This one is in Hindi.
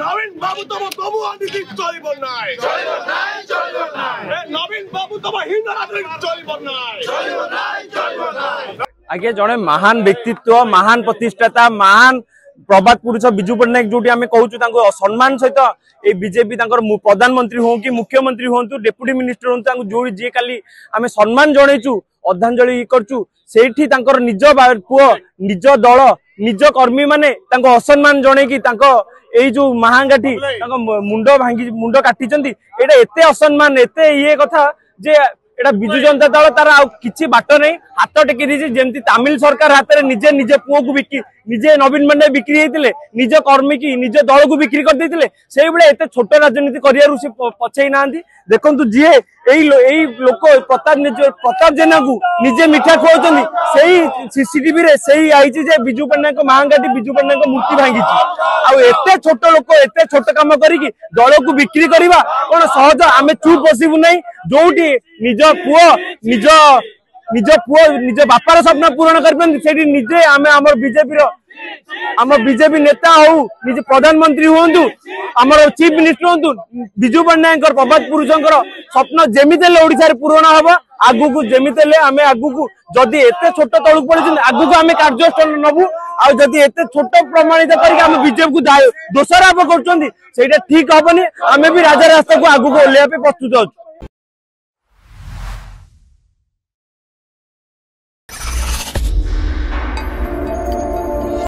নবীন বাবু তবু অনীতি চলিব নাই, নবীন বাবু তবু হিন্দু রাজনীতি চলিব নাই। आगे जड़े महान व्यक्तित्व महान प्रतिष्ठाता महान प्रभात पुरुष विजु पट्टनायक जो आम कहूँ सम्मान सहित ये बीजेपी प्रधानमंत्री हूँ कि मुख्यमंत्री हूँ डेप्यूटी मिनिस्टर हूँ जो जी काली आम सम्मान जनईचु श्रद्धांजलि करचु सेठी निज पुओ निज दल निज कर्मी माने असम्मान जनईकी यही जो महांगाठी मुंड भांगी मुंड काटी एते असम्मान एते ये कथा जे एटा बिजु जनता दल तार किछि बाट नहीं हाथ टेकी दी जेमती तमिल सरकार हाथ में निजे निजे पुओ को बिक्री निजे नवीन पट्टनायक बिक्री होते निज कर्मी की निज दल को बिक्री कर देते से भाई एत छोट राजनीति कर पछे ना देखु जी यही लोक प्रताप जेना को निजे मिठा खुआउछन्ती सेही सीसीटीवी रे सेही आईची जे बिजु पट्टनायक महांगाटी बिजु पट्टनायक मूर्ति भांगी आउ एते छोट लोक एते छोट काम करिकी दल को बिक्री करवा कौन सहज आम चुप बसबू नहीं जोटी निज पुओ निज बापार स्वप्न पूरण कर निजे आम बीजेपी नेता हो निज प्रधानमंत्री हूँ आम चीफ मिनिस्टर हूँ बिजु पट्टनायक प्रभात पुरुषंकर स्वप्न जमीते ओडिशा पूरण हम आगु को जमीते आम आगु जदि एते छोट तलू पड़े आगु आम कार्यानुष्ठान नबू आदि एते छोट प्रमाणित करके बीजेपी को दोषारोप कर ठीक हेनी आम भी राजा रास्ता को आगु ओह्लैया प्रस्तुत अच्छु।